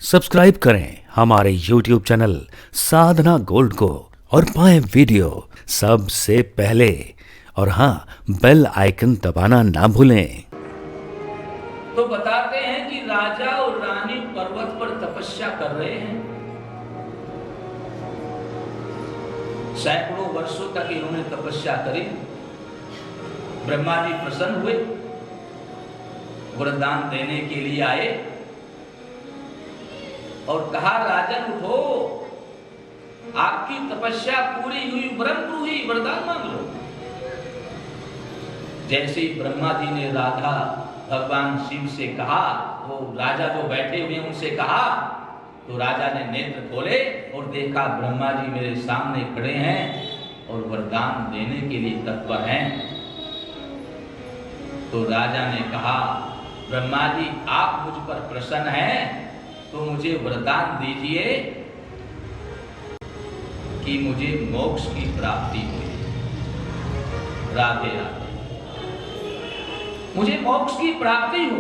Subscribe करें हमारे YouTube channel साधना gold को और पाएं वीडियो सबसे पहले। और हाँ, बेल आइकन दबाना ना भूलें। तो बताते हैं कि राजा और रानी पर्वत पर तपस्या कर रहे हैं। सैकड़ों वर्षों तक इन्होंने तपस्या करी। ब्रह्मा जी प्रसन्न हुए, वरदान देने के लिए आए और कहा, राजन उठो, आपकी तपस्या पूरी हुई, ब्रह्म हुई, वरदान मांग लो। जैसे ही ब्रह्मा जी ने राधा भगवान शिव से कहा, वो राजा जो बैठे हुए उनसे कहा, तो राजा ने नेत्र खोले और देखा ब्रह्मा जी मेरे सामने खड़े हैं और वरदान देने के लिए तत्पर हैं। तो राजा ने कहा, ब्रह्मा जी आप मुझ पर प्रसन्न हैं तो मुझे वरदान दीजिए कि मुझे मोक्ष की प्राप्ति हुई। राधे राधे। मुझे मोक्ष की प्राप्ति हो।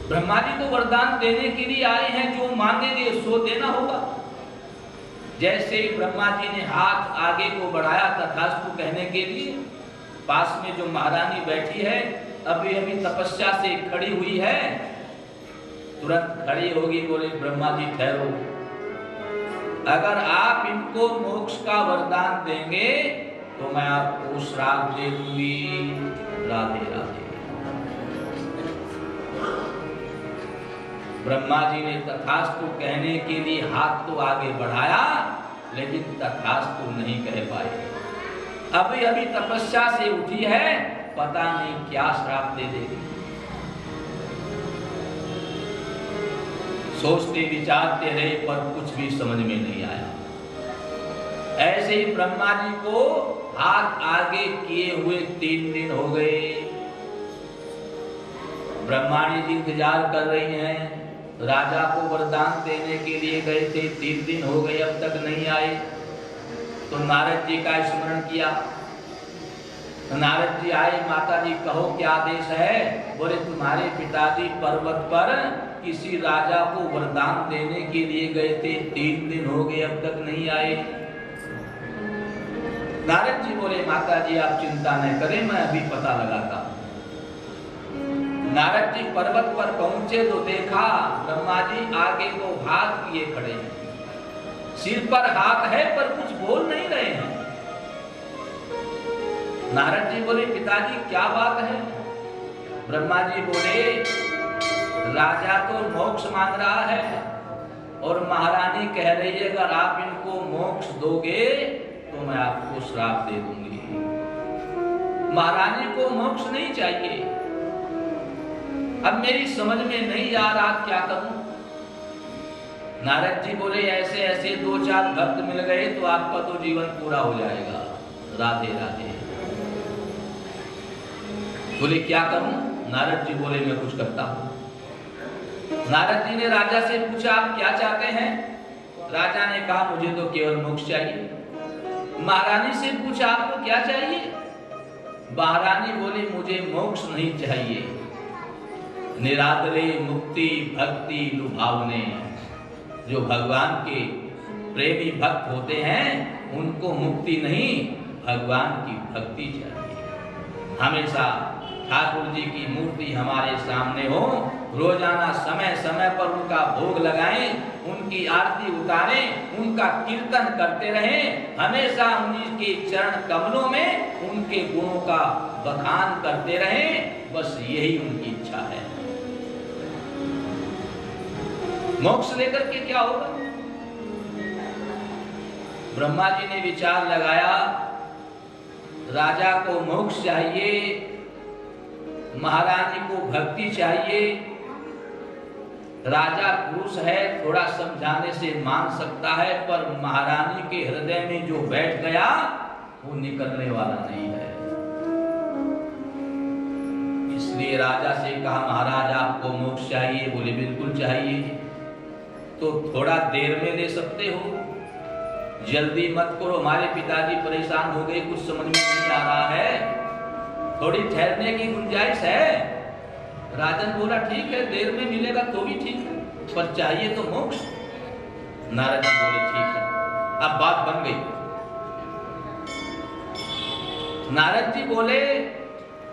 ब्रह्मा जी तो वरदान देने के लिए आए हैं, जो मांगेंगे सो देना होगा। जैसे ही ब्रह्मा जी ने हाथ आगे को बढ़ाया तथास्तु कहने के लिए, पास में जो महारानी बैठी है अभी अभी तपस्या से खड़ी हुई है, तुरंत खड़ी होगी, बोले ब्रह्मा जी ठहरो, अगर आप इनको मोक्ष का वरदान देंगे तो मैं आपको श्राप दे दूंगी। राधे राधे। ब्रह्मा जी ने तथास्तु कहने के लिए हाथ तो आगे बढ़ाया, लेकिन तथास्तु नहीं कह पाए। अभी अभी तपस्या से उठी है, पता नहीं क्या श्राप दे देगी। सोचते विचारते रहे पर कुछ भी समझ में नहीं आया। ऐसे ही ब्रह्मा जी को हाथ आगे किए हुए 3 दिन हो गए। ब्रह्माणी जी इंतजार कर रही हैं, राजा को वरदान देने के लिए गए थे, 3 दिन हो गए अब तक नहीं आए। तो नारद जी का स्मरण किया। नारद जी आए, माता जी कहो क्या आदेश है? बोले तुम्हारे पिताजी पर्वत पर किसी राजा को वरदान देने के लिए गए थे, 3 दिन हो गए अब तक नहीं आए। नारद जी बोले माता जी आप चिंता न करें, मैं अभी पता लगाता हूं। नारद जी पर्वत पर पहुंचे तो देखा ब्रह्मा जी आगे को हाथ किए खड़े हैं, सिर पर हाथ है पर कुछ बोल नहीं रहे हैं। नारद जी बोले पिताजी क्या बात है? ब्रह्मा जी बोले राजा तो मोक्ष मांग रहा है और महारानी कह रही है अगर आप इनको मोक्ष दोगे तो मैं आपको श्राप दे दूंगी। महारानी को मोक्ष नहीं चाहिए। अब मेरी समझ में नहीं आ रहा क्या करूं। नारद जी बोले ऐसे ऐसे 2-4 भक्त मिल गए तो आपका तो जीवन पूरा हो जाएगा। राधे राधे। बोले क्या करूं? नारद जी बोले मैं कुछ करता हूं। नारद जी ने राजा से पूछा आप क्या चाहते हैं? राजा ने कहा मुझे तो केवल मोक्ष चाहिए। महारानी से पूछा आपको क्या चाहिए? महारानी बोली मुझे मोक्ष नहीं चाहिए, निरादरे मुक्ति भक्ति लुभावने। जो भगवान के प्रेमी भक्त होते हैं उनको मुक्ति नहीं, भगवान की भक्ति चाहिए। हमेशा ठाकुर जी की मूर्ति हमारे सामने हो, रोजाना समय समय पर उनका भोग लगाएं, उनकी आरती उतारें, उनका कीर्तन करते रहें, हमेशा उन्हीं के चरण कमलों में उनके गुणों का बखान करते रहें, बस यही उनकी इच्छा है। मोक्ष लेकर के क्या होगा? ब्रह्मा जी ने विचार लगाया, राजा को मोक्ष चाहिए, महारानी को भक्ति चाहिए। राजा पुरुष है, थोड़ा समझाने से मान सकता है, पर महारानी के हृदय में जो बैठ गया वो निकलने वाला नहीं है। इसलिए राजा से कहा महाराज आपको मोक्ष चाहिए? बोले बिल्कुल चाहिए। तो थोड़ा देर में दे सकते हो, जल्दी मत करो, हमारे पिताजी परेशान हो गए, कुछ समझ में नहीं आ रहा है, थोड़ी ठहरने की गुंजाइश है। राजन बोला ठीक है, देर में मिलेगा तो भी ठीक है। पर चाहिए तो मोक्ष। नारद जी बोले ठीक है, अब बात बन गई। नारद जी बोले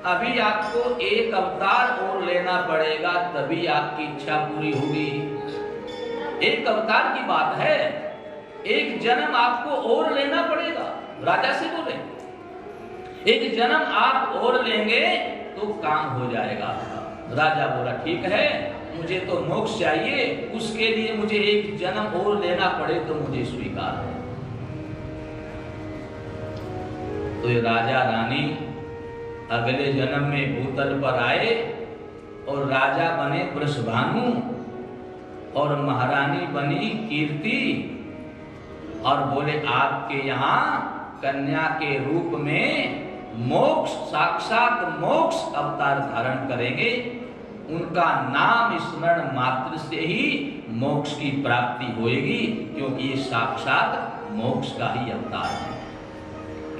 अभी आपको एक अवतार और लेना पड़ेगा, तभी आपकी इच्छा पूरी होगी। एक अवतार की बात है, एक जन्म आपको और लेना पड़ेगा। राजा से बोले एक जन्म आप और लेंगे तो काम हो जाएगा। राजा बोला ठीक है, मुझे तो मोक्ष चाहिए, उसके लिए मुझे एक जन्म और लेना पड़े तो मुझे स्वीकार है। तो ये राजा रानी अगले जन्म में भूतल पर आए और राजा बने वृषभानु और महारानी बनी कीर्ति, और बोले आपके यहाँ कन्या के रूप में मोक्ष, साक्षात मोक्ष अवतार धारण करेंगे। उनका नाम स्मरण मात्र से ही मोक्ष की प्राप्ति होएगी, क्योंकि ये साक्षात मोक्ष का ही अवतार है।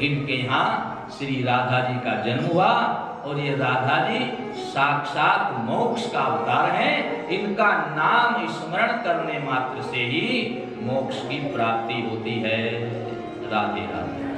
इनके यहाँ श्री राधा जी का जन्म हुआ और ये राधा जी साक्षात मोक्ष का अवतार है। इनका नाम स्मरण करने मात्र से ही मोक्ष की प्राप्ति होती है। राधे राधे।